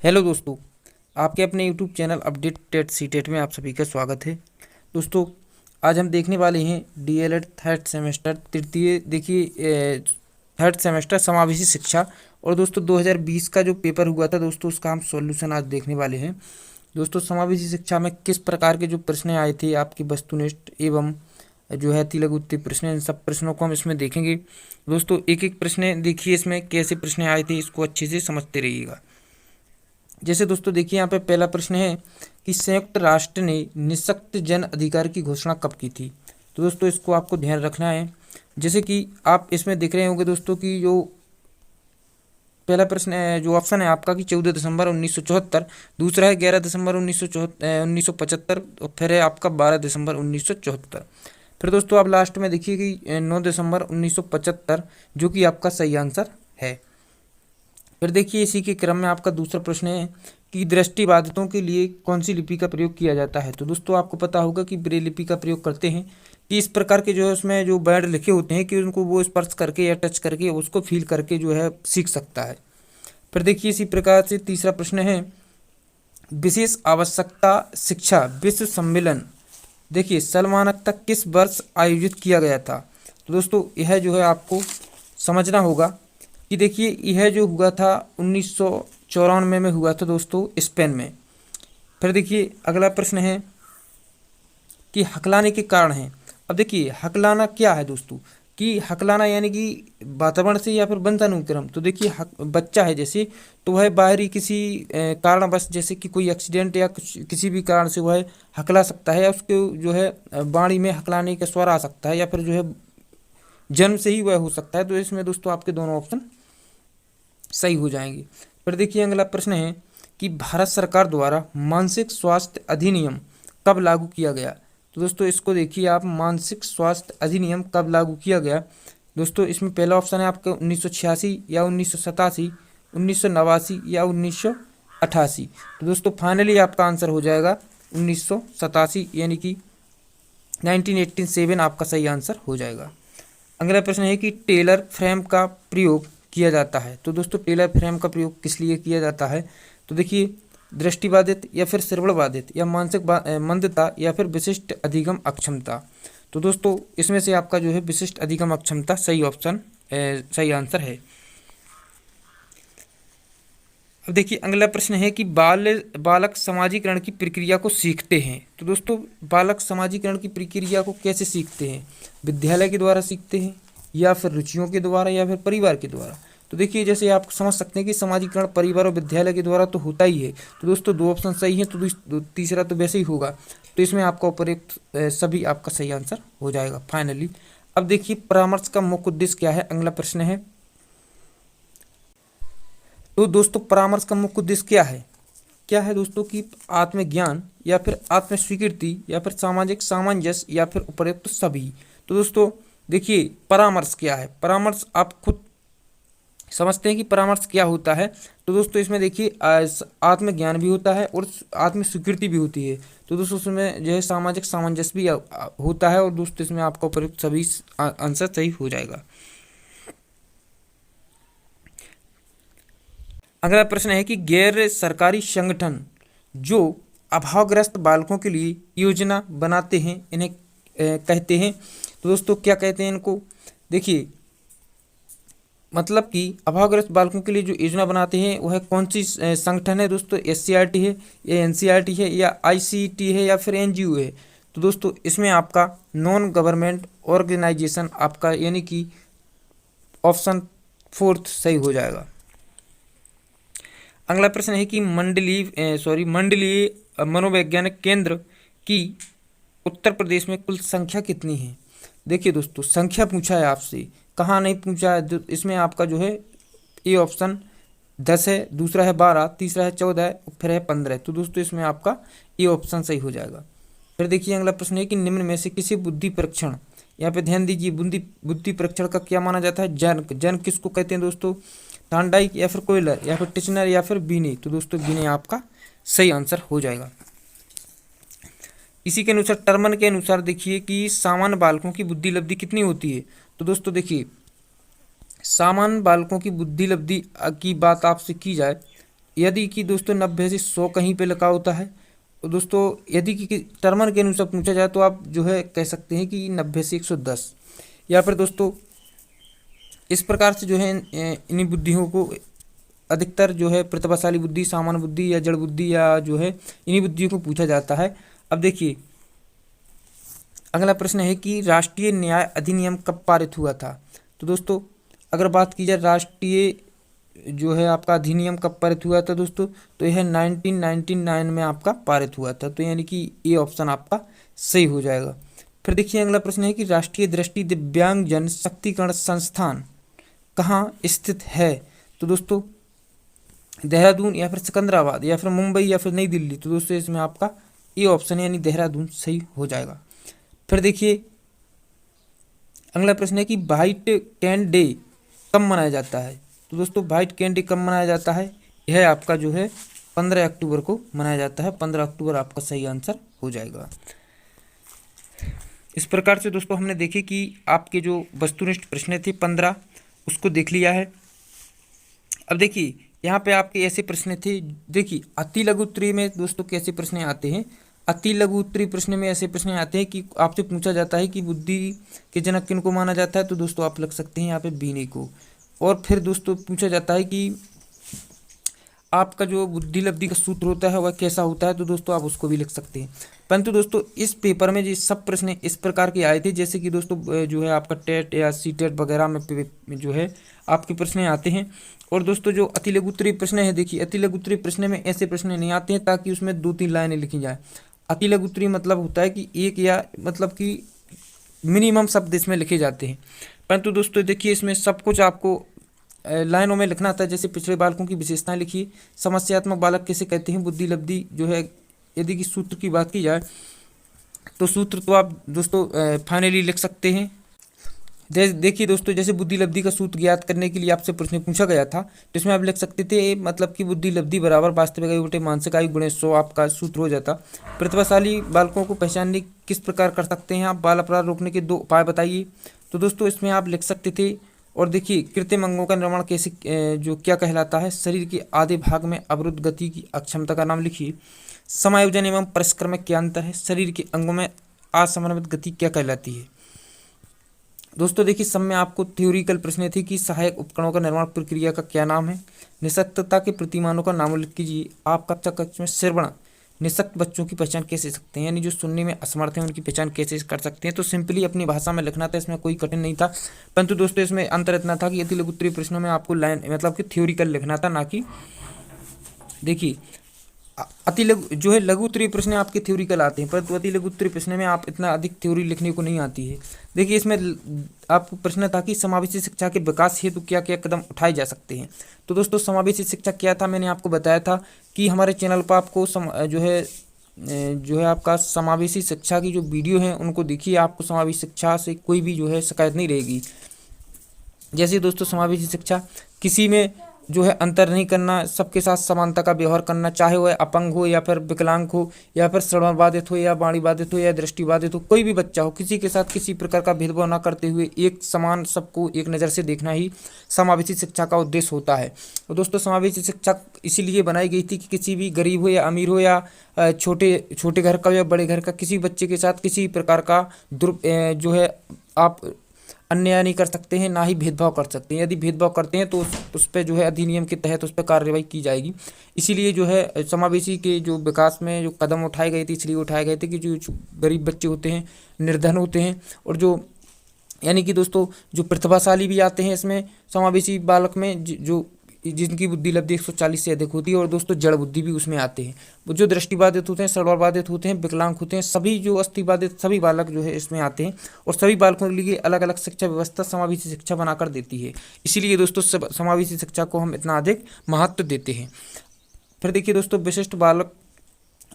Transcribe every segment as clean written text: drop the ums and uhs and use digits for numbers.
Hello दोस्तों, आपके अपने YouTube channel update TET C TET में आप सभी का स्वागत है। दोस्तों, आज हम देखने वाले हैं डीएलएड थर्ड सेमेस्टर तृतीय थर्ड सेमेस्टर समावेशी शिक्षा। और दोस्तों 2020 का जो पेपर हुआ था दोस्तों, उसका हम सॉल्यूशन आज देखने वाले हैं। दोस्तों, समावेशी शिक्षा में किस प्रकार के जो प्रश्न आए थे आपकी वस्तुनिष्ठ एवं जो है तिलक उत्तर प्रश्न, इन सब प्रश्नों को हम इसमें देखेंगे। दोस्तों, एक एक प्रश्न देखिए इसमें कैसे प्रश्न आए थे, इसको अच्छे से समझते रहिएगा। जैसे दोस्तों देखिए यहाँ पे पहला प्रश्न है कि संयुक्त राष्ट्र ने निःशक्त जन अधिकार की घोषणा कब की थी। तो दोस्तों इसको आपको ध्यान रखना है। जैसे कि आप इसमें देख रहे होंगे दोस्तों कि जो पहला प्रश्न है, जो ऑप्शन है आपका कि 14 दिसंबर 1974, दूसरा है 11 दिसंबर 1975 और फिर है आपका 12 दिसंबर 1974। फिर दोस्तों आप लास्ट में देखिए कि 9 दिसंबर 1975 जो कि आपका सही आंसर है। फिर देखिए इसी के क्रम में आपका दूसरा प्रश्न है कि दृष्टिबाधितों के लिए कौन सी लिपि का प्रयोग किया जाता है। तो दोस्तों आपको पता होगा कि ब्रेल लिपि का प्रयोग करते हैं कि इस प्रकार के जो है उसमें जो वर्ड लिखे होते हैं कि उनको वो स्पर्श करके या टच करके उसको फील करके जो है सीख सकता है। फिर देखिए इसी प्रकार से तीसरा प्रश्न है विशेष आवश्यकता शिक्षा विश्व सम्मेलन देखिए सलमानक किस वर्ष आयोजित किया गया था। तो दोस्तों यह जो है आपको समझना होगा कि देखिए यह जो हुआ था 1994 में हुआ था दोस्तों, स्पेन में। फिर देखिए अगला प्रश्न है कि हकलाने के कारण हैं। अब देखिए हकलाना क्या है दोस्तों, कि हकलाना यानी कि वातावरण से या फिर वंशानुक्रम। तो देखिए बच्चा है जैसे, तो वह बाहरी किसी कारणवश जैसे कि कोई एक्सीडेंट या कुछ किसी भी कारण से वह हकला सकता है, या उसके जो है वाणी में हकलाने का स्वर आ सकता है, या फिर जो है जन्म से ही वह हो सकता है। तो इसमें दोस्तों आपके दोनों ऑप्शन सही हो जाएंगे। फिर देखिए अगला प्रश्न है कि भारत सरकार द्वारा मानसिक स्वास्थ्य अधिनियम कब लागू किया गया। तो दोस्तों इसको देखिए आप, मानसिक स्वास्थ्य अधिनियम कब लागू किया गया। दोस्तों इसमें पहला ऑप्शन है आपका 1986 या 1987, 1989 या 1988। तो दोस्तों फाइनली आपका आंसर हो जाएगा 1987 यानी कि 1987 आपका सही आंसर हो जाएगा। अगला प्रश्न है कि टेलर फ्रेम का प्रयोग किया जाता है। तो दोस्तों टेलर फ्रेम का प्रयोग किस लिए किया जाता है। तो देखिए दृष्टिबाधित या फिर श्रवणबाधित या मानसिक मंदता या फिर विशिष्ट अधिगम अक्षमता। तो दोस्तों इसमें से आपका जो है विशिष्ट अधिगम अक्षमता सही ऑप्शन सही आंसर है। अब देखिए अगला प्रश्न है कि बालक समाजीकरण की प्रक्रिया को सीखते हैं। तो दोस्तों बालक समाजीकरण की प्रक्रिया को कैसे सीखते हैं, विद्यालय के द्वारा सीखते हैं या फिर रुचियों के द्वारा या फिर परिवार के द्वारा। तो देखिए जैसे आप समझ सकते हैं कि समाजीकरण परिवार और विद्यालय के द्वारा तो होता ही है। तो दोस्तों दो ऑप्शन सही हैं, तो तीसरा तो वैसे ही होगा। तो इसमें आपका उपयुक्त सभी आपका सही आंसर हो जाएगा फाइनली। अब देखिए परामर्श का मुख्य उद्देश्य क्या है, अगला प्रश्न है। तो दोस्तों परामर्श का मुख्य उद्देश्य क्या है दोस्तों, कि आत्मज्ञान या फिर आत्म स्वीकृति या फिर सामाजिक सामंजस्य या फिर उपयुक्त सभी। तो दोस्तों देखिए परामर्श क्या है, परामर्श आप खुद समझते हैं कि परामर्श क्या होता है। तो दोस्तों इसमें देखिए आत्मज्ञान भी होता है और आत्म स्वीकृति भी होती है। तो दोस्तों उसमें जो है सामाजिक सामंजस्य भी होता है, और दोस्तों इसमें आपका उपयुक्त सभी आंसर सही हो जाएगा। अगला प्रश्न है कि गैर सरकारी संगठन जो अभावग्रस्त बालकों के लिए योजना बनाते हैं इन्हें कहते हैं। तो दोस्तों क्या कहते हैं इनको, देखिए मतलब कि अभावग्रस्त बालकों के लिए जो योजना बनाते हैं वह कौन सी संगठन है दोस्तों, एससीईआरटी है या एनसीईआरटी है या आईसीटी है या फिर एनजीओ है। तो दोस्तों इसमें आपका नॉन गवर्नमेंट ऑर्गेनाइजेशन आपका यानी कि ऑप्शन फोर्थ सही हो जाएगा। अगला प्रश्न है कि मंडलीय मनोवैज्ञानिक केंद्र की उत्तर प्रदेश में कुल संख्या कितनी है। देखिए दोस्तों संख्या पूछा है आपसे, कहाँ नहीं पूछा है। इसमें आपका जो है ए ऑप्शन 10 है, दूसरा है 12, तीसरा है 14 फिर है 15। तो दोस्तों इसमें आपका ए ऑप्शन सही हो जाएगा। फिर देखिए अगला प्रश्न है कि निम्न में से किसी बुद्धि परीक्षण, यहाँ पे ध्यान दीजिए, बुद्धि परीक्षण का क्या माना जाता है, जन किसको कहते हैं दोस्तों, थांडाइक या फिर कोयलर या फिर टिचनर या फिर बीने। तो दोस्तों बीने आपका सही आंसर हो जाएगा। इसी के अनुसार टर्मन के अनुसार देखिए कि सामान्य बालकों की बुद्धि लब्धि कितनी होती है। तो दोस्तों देखिए सामान्य बालकों की बुद्धि लब्धि की बात आपसे की जाए यदि कि दोस्तों 90 से 100 कहीं पे लिखा होता है, तो दोस्तों यदि कि टर्मन के अनुसार पूछा जाए तो आप जो है कह सकते हैं कि 90 से 110। या फिर दोस्तों इस प्रकार से जो है इन्हीं बुद्धियों को अधिकतर जो है प्रतिभाशाली बुद्धि, सामान्य बुद्धि या जड़ बुद्धि या जो है इन्हीं बुद्धियों को पूछा जाता है। अब देखिए अगला प्रश्न है कि राष्ट्रीय न्याय अधिनियम कब पारित हुआ था। तो दोस्तों अगर बात की जाए राष्ट्रीय जो है आपका अधिनियम कब पारित हुआ था दोस्तों, तो यह 1999 में आपका पारित हुआ था। तो यानी कि ये ऑप्शन आपका सही हो जाएगा। फिर देखिए अगला प्रश्न है कि राष्ट्रीय दृष्टि दिव्यांग जन शक्तिकरण संस्थान कहाँ स्थित है। तो दोस्तों देहरादून या फिर सिकंदराबाद या फिर मुंबई या फिर नई दिल्ली। तो दोस्तों इसमें आपका ये ऑप्शन है यानी देहरादून सही हो जाएगा। फिर देखिए अगला प्रश्न है कि व्हाइट कैन डे कब मनाया जाता है। तो दोस्तों व्हाइट कैन डे कब मनाया जाता है, यह आपका जो है 15 अक्टूबर को मनाया जाता है। 15 अक्टूबर आपका सही आंसर हो जाएगा। इस प्रकार से दोस्तों हमने देखे कि आपके जो वस्तुनिष्ठ प्रश्न थे 15 उसको देख लिया है। अब देखिए यहाँ पे आपके ऐसे प्रश्न थे, देखिए अति लघु उत्तरीय में दोस्तों कैसे प्रश्न आते हैं। अति लघु उत्तरीय प्रश्न में ऐसे प्रश्न आते हैं कि आपसे पूछा जाता है कि बुद्धि के जनक किन को माना जाता है। तो दोस्तों आप लिख सकते हैं यहाँ पे बीने को। और फिर दोस्तों पूछा जाता है कि आपका जो बुद्धि लब्धि का सूत्र होता है वह कैसा होता है। तो दोस्तों आप उसको भी लिख सकते हैं। परंतु दोस्तों इस पेपर में जो सब प्रश्न इस प्रकार के आए थे, जैसे कि दोस्तों जो है आपका टेट या सी टेट वगैरह में जो है आपके प्रश्न आते हैं। और दोस्तों जो अति लघु उत्तरीय प्रश्न है, देखिए अति लघु उत्तरीय प्रश्न में ऐसे प्रश्न नहीं आते हैं ताकि उसमें 2-3 लाइनें लिखी जाए। अति लघु उत्तरीय मतलब होता है कि एक या मतलब कि मिनिमम शब्द इसमें लिखे जाते हैं। परंतु दोस्तों देखिए इसमें सब कुछ आपको लाइनों में लिखना था। जैसे पिछड़े बालकों की विशेषताएं लिखिए, समस्यात्मक बालक किसे कहते हैं, बुद्धि लब्धि जो है। यदि कि सूत्र की बात की जाए तो सूत्र तो आप दोस्तों फाइनली लिख सकते हैं। देखिए दोस्तों जैसे बुद्धि लब्धि का सूत्र ज्ञात करने के लिए आपसे प्रश्न पूछा गया था, तो इसमें आप लिख सकते थे मतलब कि बुद्धि लब्धि बराबर वास्तविक आयु बटे मानसिक आयु गुणे 100 आपका सूत्र हो जाता। प्रतिभाशाली बालकों को पहचानने किस प्रकार कर सकते हैं आप, बाल अपराध रोकने के 2 उपाय बताइए। तो दोस्तों इसमें आप लिख सकते थे। और देखिए कृत्रिम अंगों का निर्माण कैसे जो क्या कहलाता है, शरीर के आधे भाग में अवरुद्ध गति की अक्षमता का नाम लिखिए। समायोजन एवं परिष्करण में क्या अंतर है, शरीर के अंगों में असमन्वित गति क्या कहलाती है। दोस्तों देखिए सब में आपको थ्योरिकल प्रश्न थे कि सहायक उपकरणों का निर्माण प्रक्रिया का क्या नाम है। निशक्तता के प्रतिमानों का नाम लिख कीजिए। आप कक्षा कक्ष में श्रवण निशक्त बच्चों की पहचान कैसे सकते हैं, यानी जो सुनने में असमर्थ हैं उनकी पहचान कैसे कर सकते हैं। तो सिंपली अपनी भाषा में लिखना था, इसमें कोई कठिन नहीं था। परंतु दोस्तों इसमें अंतर इतना था कि अति लघु उत्तरीय प्रश्नों में आपको लाइन मतलब कि थ्योरिकल लिखना था, ना कि देखिए अति लघु जो है लघु उत्तरीय प्रश्न आपके थ्योरिकल आते हैं, परंतु अति लघु उत्तरीय प्रश्न में आप इतना अधिक थ्योरी लिखने को नहीं आती है। देखिए इसमें आपको प्रश्न था कि समावेशी शिक्षा के विकास हेतु क्या क्या कदम उठाए जा सकते हैं। तो दोस्तों समावेशी शिक्षा क्या था, मैंने आपको बताया था कि हमारे चैनल पर आपको जो है आपका समावेशी शिक्षा की जो वीडियो है उनको देखिए, आपको समावेशी शिक्षा से कोई भी जो है शिकायत नहीं रहेगी। जैसे दोस्तों समावेशी शिक्षा किसी में जो है अंतर नहीं करना, सबके साथ समानता का व्यवहार करना, चाहे वह अपंग हो या फिर विकलांग हो या फिर श्रवण बाधित हो या वाणी बाधित हो या दृष्टि बाधित हो, कोई भी बच्चा हो, किसी के साथ किसी प्रकार का भेदभाव न करते हुए एक समान सबको एक नज़र से देखना ही समावेशी शिक्षा का उद्देश्य होता है। और दोस्तों समावेशी शिक्षा इसीलिए बनाई गई थी कि किसी भी गरीब हो या अमीर हो या छोटे घर का या बड़े घर का किसी बच्चे के साथ किसी प्रकार का जो है आप अन्याय नहीं कर सकते हैं, ना ही भेदभाव कर सकते हैं। यदि भेदभाव करते हैं तो उस पर जो है अधिनियम के तहत उस पर कार्रवाई की जाएगी। इसीलिए जो है समावेशी के जो विकास में जो कदम उठाए गए थे इसलिए उठाए गए थे कि जो गरीब बच्चे होते हैं, निर्धन होते हैं, और जो यानी कि दोस्तों जो प्रतिभाशाली भी आते हैं इसमें समावेशी बालक में जो जिनकी बुद्धि लब्धि 140 से अधिक होती है, और दोस्तों जड़ बुद्धि भी उसमें आते हैं। वो जो दृष्टिबाधित होते हैं, श्रवणबाधित होते हैं, विकलांग होते हैं, सभी जो अस्थिबाधित सभी बालक जो है इसमें आते हैं। और सभी बालकों के लिए अलग अलग शिक्षा व्यवस्था समावेशी शिक्षा बनाकर देती है। इसीलिए दोस्तों समावेशी शिक्षा को हम इतना अधिक महत्व देते हैं। फिर देखिए दोस्तों विशिष्ट बालक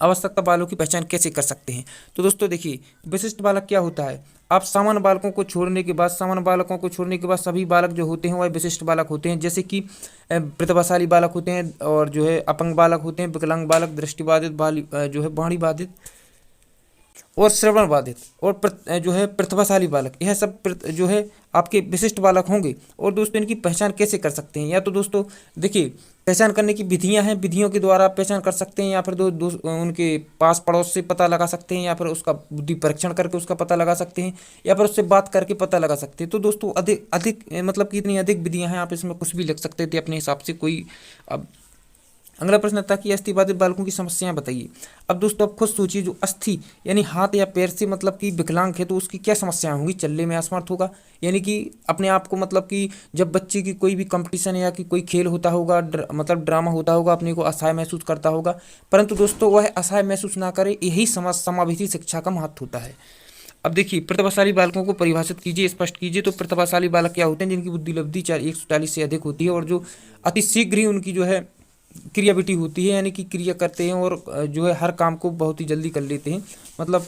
आवश्यकता बालकों की पहचान कैसे कर सकते हैं। तो दोस्तों देखिए विशिष्ट बालक क्या होता है, आप सामान्य बालकों को छोड़ने के बाद सभी बालक जो होते हैं वह विशिष्ट बालक होते हैं। जैसे कि प्रतिभाशाली बालक होते हैं, और जो है अपंग बालक होते हैं, विकलांग बालक, दृष्टिबाधित जो है वाणी बाधित, और श्रवण बाधित और जो है प्रतिभाशाली बालक, यह सब जो है आपके विशिष्ट बालक होंगे। और दोस्तों इनकी पहचान कैसे कर सकते हैं, या तो दोस्तों देखिए पहचान करने की विधियां हैं, विधियों के द्वारा आप पहचान कर सकते हैं, या फिर उनके पास पड़ोस से पता लगा सकते हैं, या फिर उसका बुद्धि परीक्षण करके उसका पता लगा सकते हैं, या फिर उससे बात करके पता लगा सकते हैं। तो दोस्तों अधिक अधिक मतलब कि इतनी अधिक विधियां हैं, आप इसमें कुछ भी लिख सकते थे अपने हिसाब से। कोई अब अगला प्रश्न था कि अस्थि बाधित बालकों की समस्याएं बताइए। अब दोस्तों आप खुद सोचिए, जो अस्थि यानी हाथ या पैर से मतलब कि विकलांग है तो उसकी क्या समस्याएं होंगी। चलने में असमर्थ होगा, यानी कि अपने आप को मतलब कि जब बच्चे की कोई भी कंपटीशन या कि कोई खेल होता होगा, मतलब ड्रामा होता होगा, अपने को असहाय महसूस करता होगा, परंतु दोस्तों वह असहाय महसूस ना करे, यही समावेशी शिक्षा का महत्व होता है। अब देखिए प्रतिभाशाली बालकों को परिभाषित कीजिए, स्पष्ट कीजिए। तो प्रतिभाशाली बालक क्या होते हैं, जिनकी बुद्धि लब्धि 140 से अधिक होती है और जो अति शीघ्र ही उनकी जो है क्रियाविटी होती है, यानी कि क्रिया करते हैं और जो है हर काम को बहुत ही जल्दी कर लेते हैं, मतलब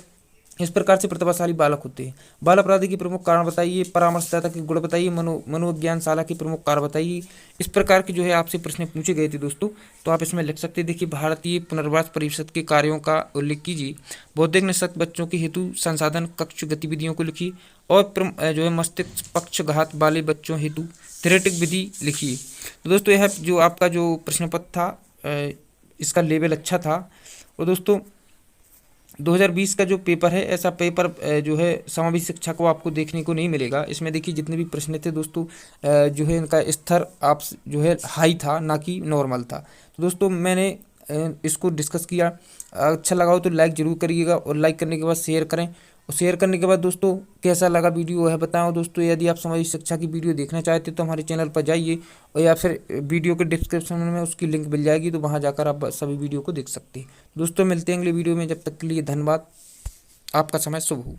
इस प्रकार से प्रतिभाशाली बालक होते हैं। बाल अपराधी के प्रमुख कारण बताइए, परामर्शदाता के गुण बताइए, मनोविज्ञानशाला के प्रमुख कारण बताइए। इस प्रकार के जो है आपसे प्रश्न पूछे गए थे दोस्तों, तो आप इसमें लिख सकते हैं। देखिए भारतीय पुनर्वास परिषद के कार्यों का उल्लेख कीजिए, बौद्धिक निःशक्त बच्चों के हेतु संसाधन कक्ष गतिविधियों को लिखिए, और जो है मस्तिष्क पक्षघात वाले बच्चों हेतु थेरेटिक विधि लिखिए। तो दोस्तों यह जो आपका जो प्रश्न पत्र था इसका लेवल अच्छा था। और दोस्तों 2020 का जो पेपर है, ऐसा पेपर जो है समावेशी शिक्षा को आपको देखने को नहीं मिलेगा। इसमें देखिए जितने भी प्रश्न थे दोस्तों जो है इनका स्तर आप जो है हाई था, ना कि नॉर्मल था। तो दोस्तों मैंने इसको डिस्कस किया, अच्छा लगा हो तो लाइक जरूर करिएगा, और लाइक करने के बाद शेयर करें, और शेयर करने के बाद दोस्तों कैसा लगा वीडियो है बताएं। दोस्तों यदि आप समावेशी शिक्षा की वीडियो देखना चाहते हैं तो हमारे चैनल पर जाइए, और या फिर वीडियो के डिस्क्रिप्शन में उसकी लिंक मिल जाएगी, तो वहाँ जाकर आप सभी वीडियो को देख सकते हैं। दोस्तों मिलते हैं अगले वीडियो में, जब तक के लिए धन्यवाद, आपका समय शुभ हो।